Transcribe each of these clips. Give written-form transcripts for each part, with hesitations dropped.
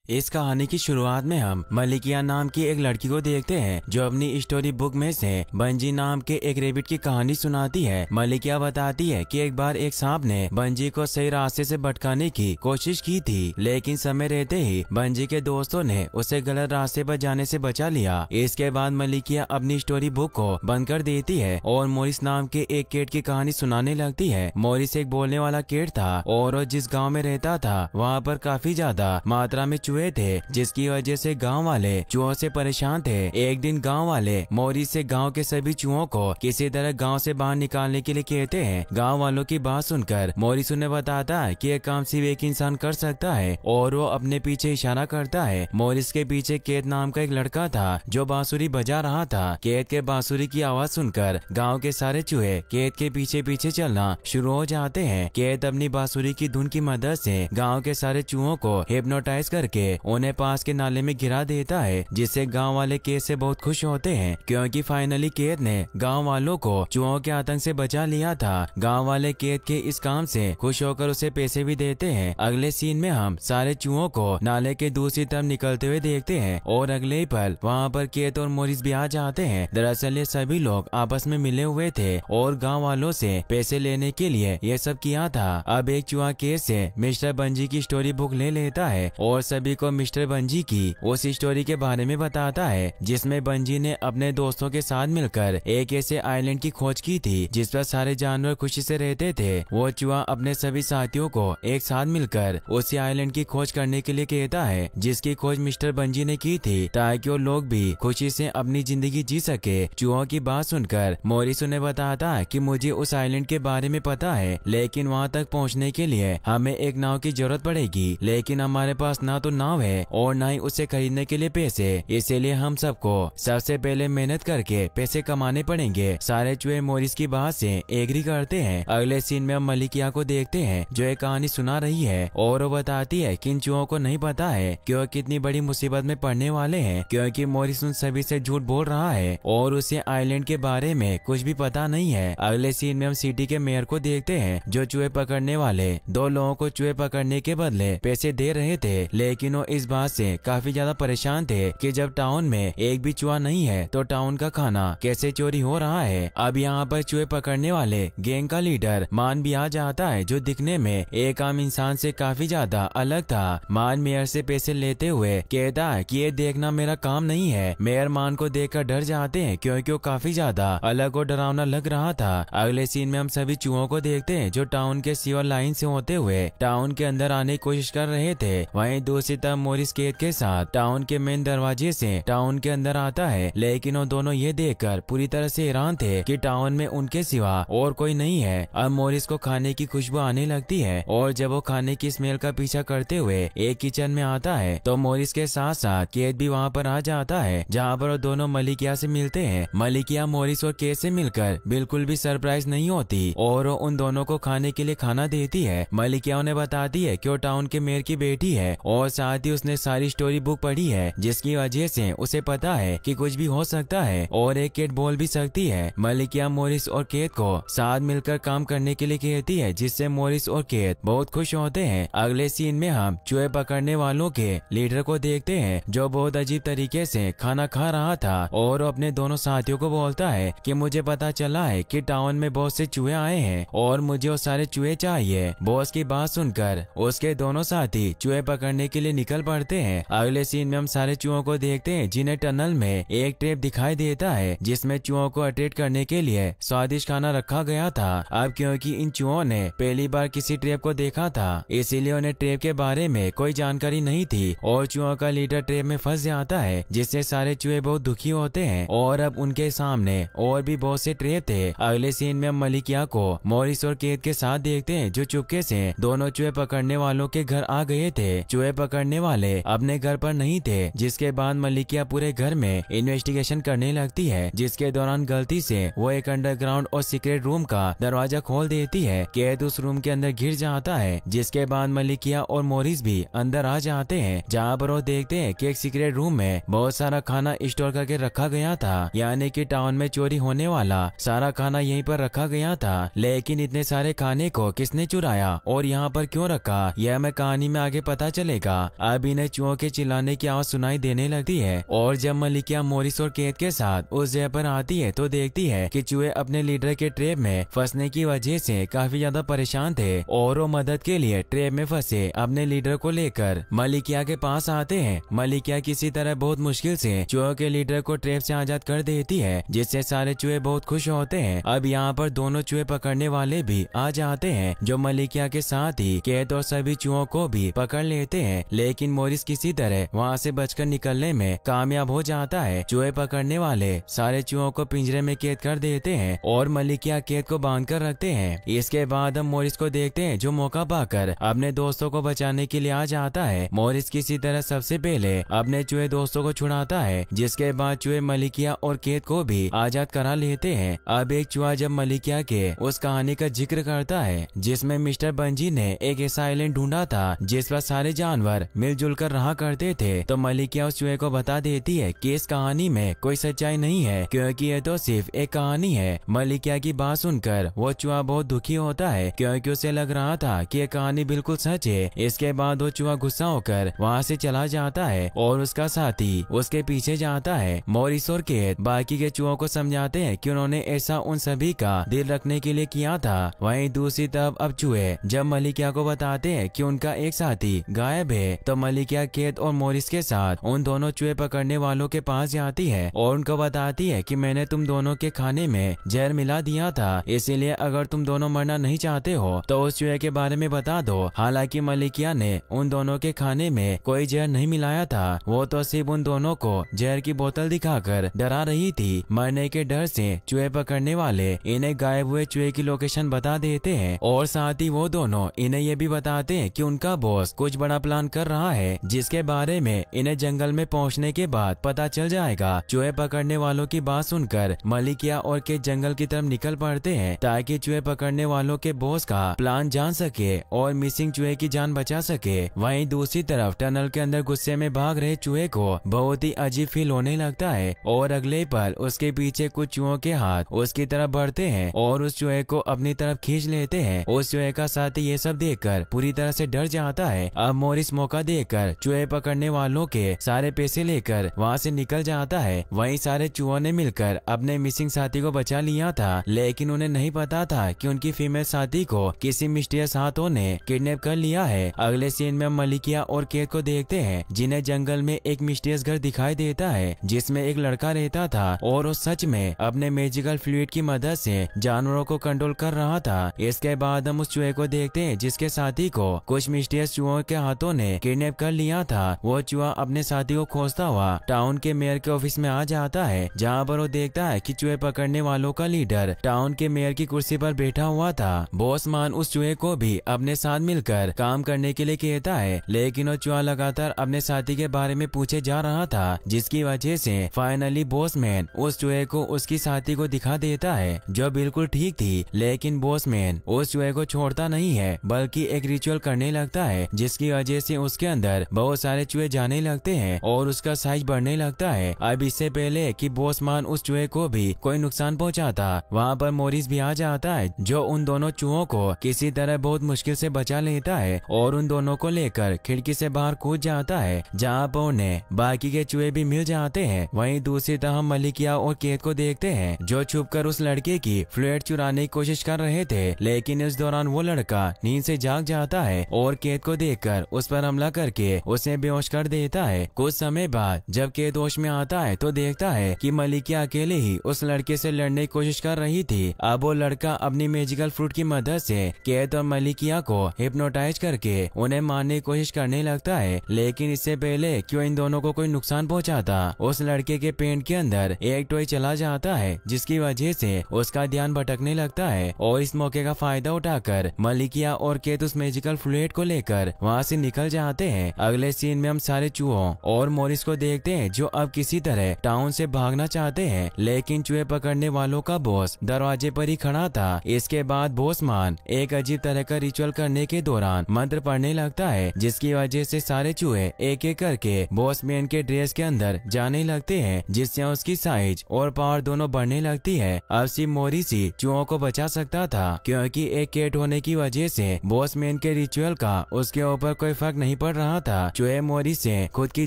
इस कहानी की शुरुआत में हम मलिकिया नाम की एक लड़की को देखते हैं जो अपनी स्टोरी बुक में से बंजी नाम के एक रेबिट की कहानी सुनाती है। मलिकिया बताती है कि एक बार एक सांप ने बंजी को सही रास्ते से भटकाने की कोशिश की थी, लेकिन समय रहते ही बंजी के दोस्तों ने उसे गलत रास्ते पर जाने से बचा लिया। इसके बाद मलिकिया अपनी स्टोरी बुक को बंद कर देती है और मोरिस नाम के एक केट की कहानी सुनाने लगती है। मोरिस एक बोलने वाला केट था और वो जिस गाँव में रहता था वहाँ पर काफी ज्यादा मात्रा में चूहे थे, जिसकी वजह से गांव वाले चूहों से परेशान थे। एक दिन गांव वाले मोरिस से गांव के सभी चूहों को किसी तरह गांव से बाहर निकालने के लिए कहते हैं। गांव वालों की बात सुनकर मोरिस उन्हें बताता है कि यह काम सिर्फ एक इंसान कर सकता है और वो अपने पीछे इशारा करता है। मोरिस के पीछे केत नाम का एक लड़का था जो बांसुरी बजा रहा था। केत के बांसुरी की आवाज सुनकर गाँव के सारे चूहे केत के पीछे पीछे चलना शुरू हो जाते हैं। केत अपनी बांसुरी की धुन की मदद से गाँव के सारे चूहों को हिप्नोटाइज करके उन्हें पास के नाले में गिरा देता है, जिससे गांव वाले केत से बहुत खुश होते हैं क्योंकि फाइनली केत ने गांव वालों को चूहों के आतंक से बचा लिया था। गांव वाले केत के इस काम से खुश होकर उसे पैसे भी देते हैं। अगले सीन में हम सारे चूहों को नाले के दूसरी तरफ निकलते हुए देखते हैं और अगले ही पल वहाँ पर केत और मोरिस भी आ जाते हैं। दरअसल ये सभी लोग आपस में मिले हुए थे और गाँव वालों से पैसे लेने के लिए ये सब किया था। अब एक चूहा केत से मिस्टर बंजी की स्टोरी बुक ले लेता है और सभी को मिस्टर बंजी की उस स्टोरी के बारे में बताता है जिसमें बंजी ने अपने दोस्तों के साथ मिलकर एक ऐसे आइलैंड की खोज की थी जिस पर सारे जानवर खुशी से रहते थे। वो चूहा अपने सभी साथियों को एक साथ मिलकर उसी आइलैंड की खोज करने के लिए कहता है जिसकी खोज मिस्टर बंजी ने की थी, ताकि वो लोग भी खुशी से अपनी जिंदगी जी सके। चूहों की बात सुनकर मोरिस उन्हें बताता है कि मुझे उस आइलैंड के बारे में पता है, लेकिन वहाँ तक पहुँचने के लिए हमें एक नाव की जरूरत पड़ेगी, लेकिन हमारे पास ना तो नाव है और ना ही उसे खरीदने के लिए पैसे। इसीलिए हम सबको सबसे पहले मेहनत करके पैसे कमाने पड़ेंगे। सारे चूहे मोरिस की बात से एग्री करते हैं। अगले सीन में हम मलिकिया को देखते हैं जो एक कहानी सुना रही है और वो बताती है कि इन चूहों को नहीं पता है कि वो कितनी बड़ी मुसीबत में पड़ने वाले हैं, क्योंकि मोरिस उन सभी से झूठ बोल रहा है और उसे आइलैंड के बारे में कुछ भी पता नहीं है। अगले सीन में हम सिटी के मेयर को देखते हैं जो चूहे पकड़ने वाले दो लोगों को चूहे पकड़ने के बदले पैसे दे रहे थे, लेकिन वो इस बात से काफी ज्यादा परेशान थे कि जब टाउन में एक भी चूहा नहीं है तो टाउन का खाना कैसे चोरी हो रहा है। अब यहाँ पर चूहे पकड़ने वाले गैंग का लीडर मान भी आ जाता है जो दिखने में एक आम इंसान से काफी ज्यादा अलग था। मान मेयर से पैसे लेते हुए कहता है कि ये देखना मेरा काम नहीं है। मेयर मान को देखकर डर जाते हैं क्योंकि वो काफी ज्यादा अलग और डरावना लग रहा था। अगले सीन में हम सभी चूहों को देखते हैं जो टाउन के सीवर लाइन से होते हुए टाउन के अंदर आने की कोशिश कर रहे थे। वहीं दूसरी तरफ मोरिस केत के साथ टाउन के मेन दरवाजे से टाउन के अंदर आता है, लेकिन वो दोनों ये देखकर पूरी तरह से हैरान थे कि टाउन में उनके सिवा और कोई नहीं है। अब मोरिस को खाने की खुशबू आने लगती है और जब वो खाने की स्मेल का पीछा करते हुए एक किचन में आता है तो मोरिस के साथ साथ केत भी वहाँ पर आ जाता है, जहाँ पर वो दोनों मलिकिया से मिलते हैं। मलिकिया मोरिस और केत से मिलकर बिल्कुल भी सरप्राइज नहीं होती और वो उन दोनों को खाने के लिए खाना देती है। मलिकिया उन्हें बताती है कि वो टाउन के मेयर की बेटी है और साथ ही उसने सारी स्टोरी बुक पढ़ी है, जिसकी वजह से उसे पता है कि कुछ भी हो सकता है और एक केट बोल भी सकती है। मलिकिया मोरिस और केत को साथ मिलकर काम करने के लिए कहती है, जिससे मोरिस और केत बहुत खुश होते हैं। अगले सीन में हम चूहे पकड़ने वालों के लीडर को देखते हैं जो बहुत अजीब तरीके से खाना खा रहा था और अपने दोनों साथियों को बोलता है कि मुझे पता चला है कि टाउन में बहुत से चूहे आए हैं और मुझे वो सारे चूहे चाहिए। बॉस की बात सुनकर उसके दोनों साथी चूहे पकड़ने के लिए निकल पड़ते हैं। अगले सीन में हम सारे चूहों को देखते हैं जिन्हें टनल में एक ट्रैप दिखाई देता है जिसमें चूहों को अट्रैक्ट करने के लिए स्वादिष्ट खाना रखा गया था। अब क्योंकि इन चूहों ने पहली बार किसी ट्रैप को देखा था, इसीलिए उन्हें ट्रैप के बारे में कोई जानकारी नहीं थी और चूहों का लीडर ट्रैप में फंस जाता है, जिससे सारे चूहे बहुत दुखी होते हैं और अब उनके सामने और भी बहुत से ट्रैप थे। अगले सीन में हम मलिकिया को मोरिस और केत के साथ देखते हैं जो चुपके से दोनों चूहे पकड़ने वालों के घर आ गए थे। चूहे पकड़ने वाले अपने घर पर नहीं थे, जिसके बाद मलिकिया पूरे घर में इन्वेस्टिगेशन करने लगती है, जिसके दौरान गलती से वो एक अंडरग्राउंड और सीक्रेट रूम का दरवाजा खोल देती है। केत उस रूम के अंदर गिर जाता है, जिसके बाद मलिकिया और मोरिस भी अंदर आ जाते हैं, जहाँ पर वो देखते हैं कि एक सीक्रेट रूम में बहुत सारा खाना स्टोर करके रखा गया था, यानी कि टाउन में चोरी होने वाला सारा खाना यहीं पर रखा गया था। लेकिन इतने सारे खाने को किसने चुराया और यहाँ पर क्यों रखा, यह हमें कहानी में आगे पता चलेगा। अब इन्हें चूहों के चिल्लाने की आवाज सुनाई देने लगती है और जब मलिकिया मोरिस और केत के साथ उस जगह पर आती है तो देखती है कि चूहे अपने लीडर के ट्रैप में फंसने की वजह से काफी ज्यादा परेशान थे और वो मदद के लिए ट्रैप में फंसे अपने लीडर को लेकर मलिकिया के पास आते हैं। मलिकिया किसी तरह बहुत मुश्किल से चूहों के लीडर को ट्रैप से आजाद कर देती है, जिससे सारे चूहे बहुत खुश होते हैं। अब यहाँ पर दोनों चूहे पकड़ने वाले भी आ जाते हैं, जो मलिकिया के साथ ही केत और सभी चूहों को भी पकड़ लेते हैं, लेकिन मोरिस किसी तरह वहाँ से बचकर निकलने में कामयाब हो जाता है। चूहे पकड़ने वाले सारे चूहों को पिंजरे में कैद कर देते हैं और मलिकिया कैद को बांध कर रखते हैं। इसके बाद हम मोरिस को देखते हैं, जो मौका पाकर अपने दोस्तों को बचाने के लिए आ जाता है। मोरिस किसी तरह सबसे पहले अपने चूहे दोस्तों को छुड़ाता है, जिसके बाद चूहे मलिकिया और कैद को भी आजाद करा लेते हैं। अब एक चूहा जब मलिकिया के उस कहानी का जिक्र करता है जिसमें मिस्टर बंजी ने एक ऐसा आइलैंड ढूंढा था जिस पर सारे जानवर मिलजुल कर रहा करते थे, तो मलिकिया उस चूहे को बता देती है कि इस कहानी में कोई सच्चाई नहीं है, क्योंकि ये तो सिर्फ एक कहानी है। मलिकिया की बात सुनकर वो चूहा बहुत दुखी होता है, क्योंकि उसे लग रहा था कि ये कहानी बिल्कुल सच है। इसके बाद वो चूहा गुस्सा होकर वहाँ से चला जाता है और उसका साथी उसके पीछे जाता है। मोरिस और केत बाकी के चूहों को समझाते हैं कि उन्होंने ऐसा उन सभी का दिल रखने के लिए किया था। वहीं दूसरी तरफ अब चूहे जब मलिकिया को बताते हैं कि उनका एक साथी गायब है, तो मलिकिया केत और मोरिस के साथ उन दोनों चूहे पकड़ने वालों के पास जाती है और उनको बताती है कि मैंने तुम दोनों के खाने में जहर मिला दिया था, इसीलिए अगर तुम दोनों मरना नहीं चाहते हो तो उस चूहे के बारे में बता दो। हालांकि मलिकिया ने उन दोनों के खाने में कोई जहर नहीं मिलाया था, वो तो सिर्फ उन दोनों को जहर की बोतल दिखाकर डरा रही थी। मरने के डर से चूहे पकड़ने वाले इन्हें गायब हुए चूहे की लोकेशन बता देते हैं और साथ ही वो दोनों इन्हें ये भी बताते हैं कि उनका बॉस कुछ बड़ा प्लान कर रहा है, जिसके बारे में इन्हें जंगल में पहुंचने के बाद पता चल जाएगा। चूहे पकड़ने वालों की बात सुनकर मलिकिया और केत जंगल की तरफ निकल पड़ते हैं ताकि चूहे पकड़ने वालों के बॉस का प्लान जान सके और मिसिंग चूहे की जान बचा सके। वहीं दूसरी तरफ टनल के अंदर गुस्से में भाग रहे चूहे को बहुत ही अजीब फील होने लगता है और अगले पल उसके पीछे कुछ चूहों के हाथ उसकी तरफ बढ़ते हैं और उस चूहे को अपनी तरफ खींच लेते हैं। उस चूहे का साथी ये सब देखकर पूरी तरह से डर जाता है। अब मोरिस मौका देकर चूहे पकड़ने वालों के सारे पैसे लेकर वहाँ से निकल जाता है। वहीं सारे चूहों ने मिलकर अपने मिसिंग साथी को बचा लिया था, लेकिन उन्हें नहीं पता था कि उनकी फीमेल साथी को किसी मिस्टीरियस हाथों ने किडनैप कर लिया है। अगले सीन में मलिकिया और केत को देखते हैं, जिन्हें जंगल में एक मिस्टीरियस घर दिखाई देता है जिसमें एक लड़का रहता था और वो सच में अपने मैजिकल फ्लूइड की मदद से जानवरों को कंट्रोल कर रहा था। इसके बाद हम उस चूहे को देखते हैं जिसके साथी को कुछ मिस्टीरियस चूहों के हाथों ने किडनैप कर लिया था। वो चूहा अपने साथी को खोजता हुआ टाउन के मेयर के ऑफिस में आ जाता है, जहाँ पर वो देखता है कि चूहे पकड़ने वालों का लीडर टाउन के मेयर की कुर्सी पर बैठा हुआ था। बॉस मान उस चूहे को भी अपने साथ मिलकर काम करने के लिए कहता है, लेकिन वो चूहा लगातार अपने साथी के बारे में पूछे जा रहा था, जिसकी वजह से फाइनली बॉस मैन उस चूहे को उसकी साथी को दिखा देता है, जो बिल्कुल ठीक थी। लेकिन बॉस मैन उस चूहे को छोड़ता नहीं है, बल्कि एक रिचुअल करने लगता है, जिसकी वजह से उसके अंदर बहुत सारे चूहे जाने लगते हैं और उसका साइज बढ़ने लगता है। अब इससे पहले कि बॉस मान उस चूहे को भी कोई नुकसान पहुंचाता, वहाँ पर मोरिस भी आ जाता है, जो उन दोनों चूहों को किसी तरह बहुत मुश्किल से बचा लेता है और उन दोनों को लेकर खिड़की से बाहर कूद जाता है, जहाँ पर उन्हें बाकी के चूहे भी मिल जाते हैं। वहीं दूसरी तरफ मलिकिया और केत को देखते हैं, जो छुपकर उस लड़के की फ्लूइड चुराने की कोशिश कर रहे थे, लेकिन इस दौरान वो लड़का नींद से जाग जाता है और केत को देखकर उस पर हमला करके उसे बेहोश कर देता है। कुछ समय बाद जब केत होश में आता है तो देखता है कि मलिकिया अकेले ही उस लड़के से लड़ने की कोशिश कर रही थी। अब वो लड़का अपनी मैजिकल फ्रूट की मदद से केत और मलिकिया को हिप्नोटाइज करके उन्हें मारने की कोशिश करने लगता है, लेकिन इससे पहले कि इन दोनों को कोई नुकसान पहुंचाता, उस लड़के के पेट के अंदर एक टॉय चला जाता है, जिसकी वजह से उसका ध्यान भटकने लगता है और इस मौके का फायदा उठाकर मलिकिया और केत उस मैजिकल फ्लूइड को लेकर वहाँ से निकल जाते हैं। अगले सीन में हम सारे चूहों और मोरिस को देखते हैं, जो अब किसी तरह टाउन से भागना चाहते हैं, लेकिन चूहे पकड़ने वालों का बॉस दरवाजे पर ही खड़ा था। इसके बाद बॉस मान एक अजीब तरह का रिचुअल करने के दौरान मंत्र पढ़ने लगता है, जिसकी वजह से सारे चूहे एक एक करके बॉस मैन के ड्रेस के अंदर जाने लगते हैं, जिससे उसकी साइज और पावर दोनों बढ़ने लगती है। अब सिर्फ मोरिस ही चूहों को बचा सकता था, क्योंकि एक केट होने की वजह से बॉस मैन के रिचुअल का उसके ऊपर कोई फर्क नहीं पड़ रहा था। चूहे मोरिस से खुद की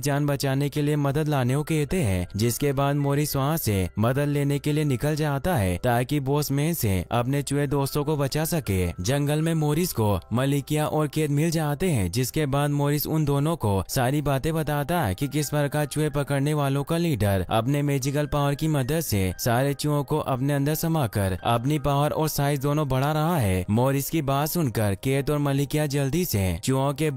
जान बचाने के लिए मदद लाने को कहते हैं, जिसके बाद मोरिस वहाँ से मदद लेने के लिए निकल जाता है ताकि बॉसमैन से अपने चूहे दोस्तों को बचा सके। जंगल में मोरिस को मलिकिया और केत मिल जाते हैं, जिसके बाद मोरिस उन दोनों को सारी बातें बताता है कि किस प्रकार चूहे पकड़ने वालों का लीडर अपने मैजिकल पावर की मदद से सारे चूहों को अपने अंदर समाकर अपनी पावर और साइज दोनों बढ़ा रहा है। मोरिस की बात सुनकर केत और मलिकिया जल्दी से चूहों के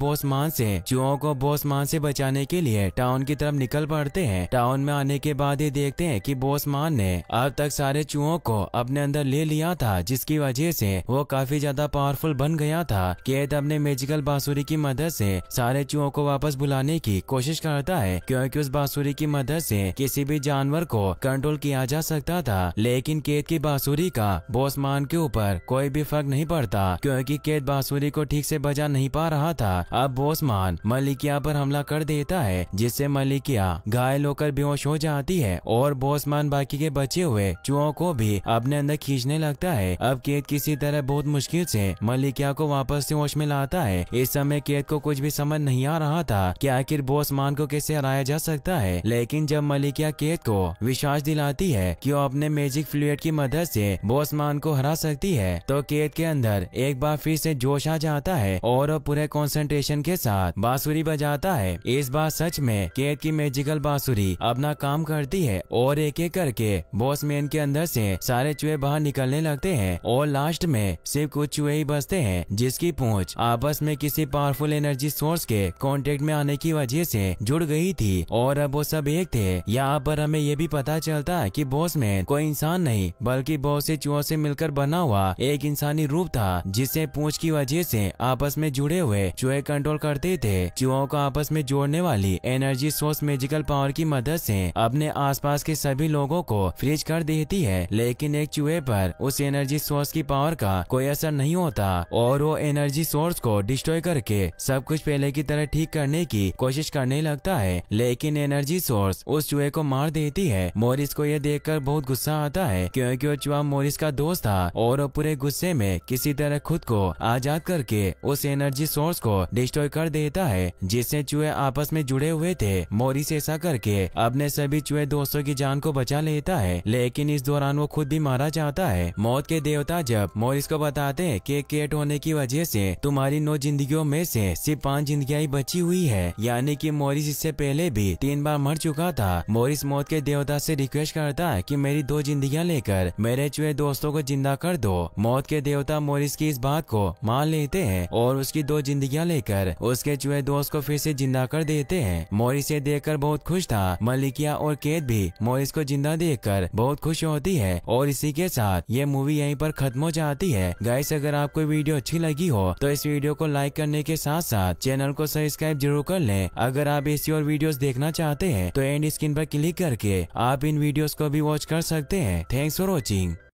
चूहों को बॉसमान से बचाने के लिए टाउन की तरफ निकल पड़ते हैं। टाउन में आने के बाद ये देखते हैं कि बॉसमान ने अब तक सारे चूहों को अपने अंदर ले लिया था, जिसकी वजह से वो काफी ज्यादा पावरफुल बन गया था। केत अपने मैजिकल बांसुरी की मदद से सारे चूहों को वापस बुलाने की कोशिश करता है, क्योंकि उस बांसुरी की मदद से किसी भी जानवर को कंट्रोल किया जा सकता था। लेकिन केत की बांसुरी का बॉसमान के ऊपर कोई भी फर्क नहीं पड़ता, क्योंकि केत बांसुरी को ठीक से बजा नहीं पा रहा था। अब बॉसमान मलिकिया पर हमला कर देता है, जिससे मलिकिया घायल होकर बेहोश हो जाती है और बॉसमान बाकी के बचे हुए चूहों को भी अपने अंदर खींचने लगता है। अब केत किसी तरह बहुत मुश्किल से मलिकिया को वापस से होश में लाता है। इस समय केत को कुछ भी समझ नहीं आ रहा था कि आखिर बॉसमान को कैसे हराया जा सकता है। लेकिन जब मलिकिया केत को विश्वास दिलाती है कि वो अपने मैजिक फ्लूइड की मदद से बॉसमान को हरा सकती है, तो केत के अंदर एक बार फिर से जोश आ जाता है और वो पूरे कंसंट्रेशन के साथ बांसुरी बजाता है। इस बार सच में केत की मैजिकल बांसुरी अपना काम करती है और एक एक करके बॉसमैन के अंदर से सारे चूहे बाहर निकलने लगते हैं और लास्ट में सिर्फ कुछ चूहे ही बचते हैं, जिसकी पूंछ आपस में किसी पावरफुल एनर्जी सोर्स के कांटेक्ट में आने की वजह से जुड़ गई थी और अब वो सब एक थे। यहाँ पर हमें ये भी पता चलता है कि बॉसमैन कोई इंसान नहीं बल्कि बहुत से चूहों से मिलकर बना हुआ एक इंसानी रूप था, जिसे पूंछ की वजह से आपस में जुड़े हुए चूहे कंट्रोल करते थे। चूहों को आपस में जोड़ने वाली एनर्जी सोर्स मैजिकल पावर की मदद से अपने आसपास के सभी लोगों को फ्रीज कर देती है, लेकिन एक चूहे पर उस एनर्जी सोर्स की पावर का कोई असर नहीं होता और वो एनर्जी सोर्स को डिस्ट्रॉय करके सब कुछ पहले की तरह ठीक करने की कोशिश करने लगता है। लेकिन एनर्जी सोर्स उस चूहे को मार देती है। मोरिस को यह देखकर बहुत गुस्सा आता है, क्योंकि वो चूहा मोरिस का दोस्त था और वो पूरे गुस्से में किसी तरह खुद को आजाद करके उस एनर्जी सोर्स को डिस्ट्रॉय कर देता है, जिससे चूहे आपस में जुड़े हुए थे। मोरिस ऐसा करके अपने सभी चूहे दोस्तों की जान को बचा लेता है, लेकिन इस दौरान वो खुद भी मारा जाता है। मौत के देवता जब मोरिस को बताते हैं कि केट होने की वजह से तुम्हारी 9 जिंदगियों में से सिर्फ 5 जिंदगियां ही बची हुई है, यानी कि मोरिस इससे पहले भी 3 बार मर चुका था। मोरिस मौत के देवता से रिक्वेस्ट करता है कि मेरी 2 जिंदगियां लेकर मेरे चूहे दोस्तों को जिंदा कर दो। मौत के देवता मोरिस की इस बात को मान लेते हैं और उसकी 2 जिंदगियां लेकर उसके चूहे दोस्त को फिर से जिंदा कर देते हैं। मोरिस ये देखकर बहुत खुश था। मलिकिया और केत भी मोरिस को जिंदा देखकर बहुत खुश होती है और इसी के साथ ये मूवी यहीं पर खत्म हो जाती है। गाइस, अगर आपको वीडियो अच्छी लगी हो तो इस वीडियो को लाइक करने के साथ साथ चैनल को सब्सक्राइब जरूर कर लें। अगर आप ऐसी और वीडियोस देखना चाहते हैं तो एंड स्क्रीन पर क्लिक करके आप इन वीडियोस को भी वॉच कर सकते हैं। Thanks for watching.